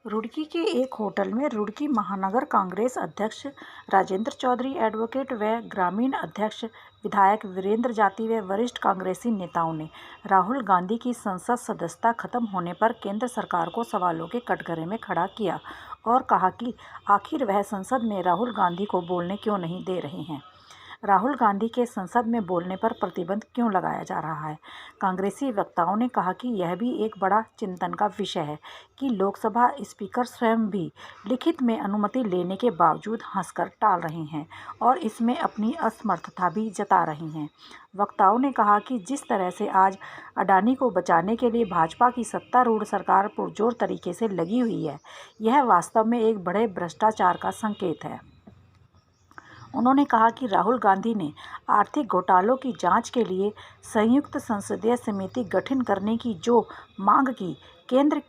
रुड़की के एक होटल में रुड़की महानगर कांग्रेस अध्यक्ष राजेंद्र चौधरी एडवोकेट व ग्रामीण अध्यक्ष विधायक वीरेंद्र जाती व वरिष्ठ कांग्रेसी नेताओं ने राहुल गांधी की संसद सदस्यता खत्म होने पर केंद्र सरकार को सवालों के कटघरे में खड़ा किया और कहा कि आखिर वह संसद में राहुल गांधी को बोलने क्यों नहीं दे रहे हैं। राहुल गांधी के संसद में बोलने पर प्रतिबंध क्यों लगाया जा रहा है। कांग्रेसी वक्ताओं ने कहा कि यह भी एक बड़ा चिंतन का विषय है कि लोकसभा स्पीकर स्वयं भी लिखित में अनुमति लेने के बावजूद हंसकर टाल रहे हैं और इसमें अपनी असमर्थता भी जता रहे हैं। वक्ताओं ने कहा कि जिस तरह से आज अडानी को बचाने के लिए भाजपा की सत्तारूढ़ सरकार पुरजोर तरीके से लगी हुई है, यह वास्तव में एक बड़े भ्रष्टाचार का संकेत है। उन्होंने कहा कि राहुल गांधी ने आर्थिक घोटालों की जांच के लिए संयुक्त संसदीय समिति गठन करने की जो मांग की, केंद्र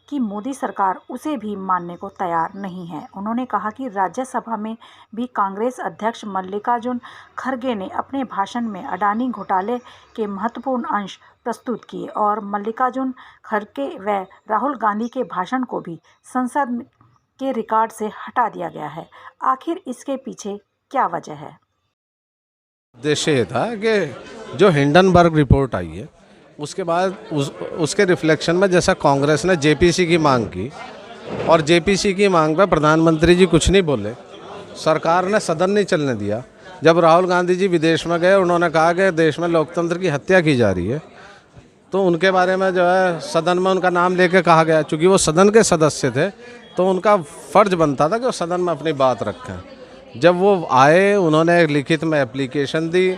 की मोदी सरकार उसे भी मानने को तैयार नहीं है। उन्होंने कहा कि राज्यसभा में भी कांग्रेस अध्यक्ष मल्लिकार्जुन खड़गे ने अपने भाषण में अडानी घोटाले के महत्वपूर्ण अंश प्रस्तुत किए और मल्लिकार्जुन खड़गे व राहुल गांधी के भाषण को भी संसद के रिकॉर्ड से हटा दिया गया है। आखिर इसके पीछे क्या वजह है? उद्देश्य ये था कि जो हिंडनबर्ग रिपोर्ट आई है उसके बाद उसके रिफ्लेक्शन में जैसा कांग्रेस ने जेपीसी की मांग की और जेपीसी की मांग पर प्रधानमंत्री जी कुछ नहीं बोले, सरकार ने सदन नहीं चलने दिया। जब राहुल गांधी जी विदेश में गए, उन्होंने कहा कि देश में लोकतंत्र की हत्या की जा रही है, तो उनके बारे में जो है सदन में उनका नाम लेके कहा गया। चूँकि वो सदन के सदस्य थे तो उनका फ़र्ज बनता था कि वो सदन में अपनी बात रखें। जब वो आए, उन्होंने एक लिखित में एप्लीकेशन दी,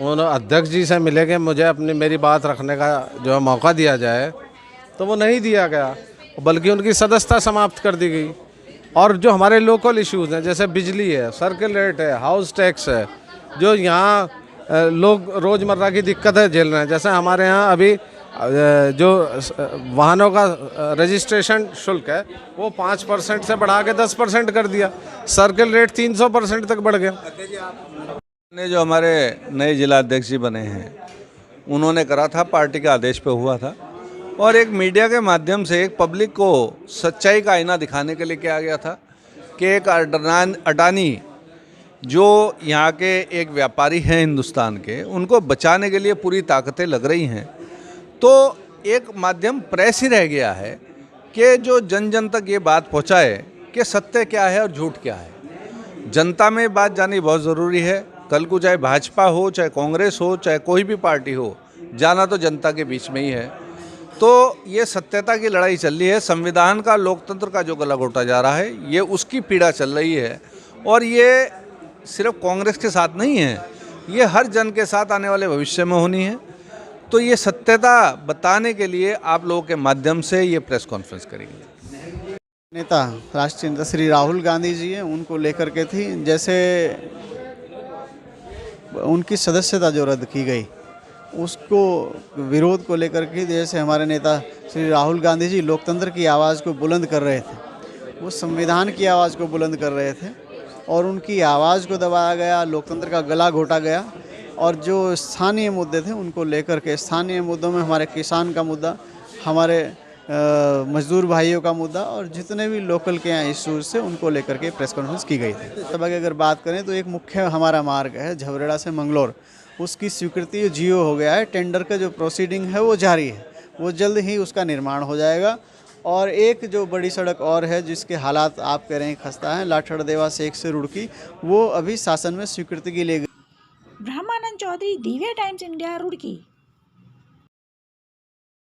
उन्होंने अध्यक्ष जी से मिले कि मुझे मेरी बात रखने का जो है मौका दिया जाए, तो वो नहीं दिया गया, बल्कि उनकी सदस्यता समाप्त कर दी गई। और जो हमारे लोकल इश्यूज़ हैं, जैसे बिजली है, सर्किल रेट है, हाउस टैक्स है, जो यहाँ लोग रोज़मर्रा की दिक्कतें झेल रहे हैं। जैसे हमारे यहाँ अभी जो वाहनों का रजिस्ट्रेशन शुल्क है वो 5% से बढ़ा के 10% कर दिया, सर्किल रेट 300% तक बढ़ गया। ने जो हमारे नए जिला अध्यक्ष जी बने हैं, उन्होंने करा था, पार्टी के आदेश पे हुआ था और एक मीडिया के माध्यम से एक पब्लिक को सच्चाई का आईना दिखाने के लिए किया गया था कि एक अडानी जो यहाँ के एक व्यापारी हैं हिंदुस्तान के, उनको बचाने के लिए पूरी ताकतें लग रही हैं। तो एक माध्यम प्रेस ही रह गया है कि जो जन जन तक ये बात पहुँचाए कि सत्य क्या है और झूठ क्या है। जनता में बात जानी बहुत ज़रूरी है। कल को चाहे भाजपा हो, चाहे कांग्रेस हो, चाहे कोई भी पार्टी हो, जाना तो जनता के बीच में ही है। तो ये सत्यता की लड़ाई चल रही है। संविधान का, लोकतंत्र का जो गला घोटा जा रहा है, ये उसकी पीड़ा चल रही है और ये सिर्फ कांग्रेस के साथ नहीं है, ये हर जन के साथ आने वाले भविष्य में होनी है। तो ये सत्यता बताने के लिए आप लोगों के माध्यम से ये प्रेस कॉन्फ्रेंस करेंगे। नेता राष्ट्रीय नेता श्री राहुल गांधी जी हैं, उनको लेकर के थी। जैसे उनकी सदस्यता जो रद्द की गई, उसको विरोध को लेकर के, जैसे हमारे नेता श्री राहुल गांधी जी लोकतंत्र की आवाज़ को बुलंद कर रहे थे, वो संविधान की आवाज़ को बुलंद कर रहे थे और उनकी आवाज़ को दबाया गया, लोकतंत्र का गला घोटा गया। और जो स्थानीय मुद्दे थे उनको लेकर के, स्थानीय मुद्दों में हमारे किसान का मुद्दा, हमारे मजदूर भाइयों का मुद्दा और जितने भी लोकल के यहाँ इश्यूज थे, उनको लेकर के प्रेस कॉन्फ्रेंस की गई थी। सभा की अगर बात करें तो एक मुख्य हमारा मार्ग है झबरेड़ा से मंगलौर, उसकी स्वीकृति जियो हो गया है। टेंडर का जो प्रोसीडिंग है वो जारी है, वो जल्द ही उसका निर्माण हो जाएगा। और एक जो बड़ी सड़क और है जिसके हालात आप कह रहे हैं खस्ता है, लाठड़देवा से एक से रुड़की, वो अभी शासन में स्वीकृति के लिए। ब्रह्मानंद चौधरी, दिव्य टाइम्स इंडिया, रुड़की।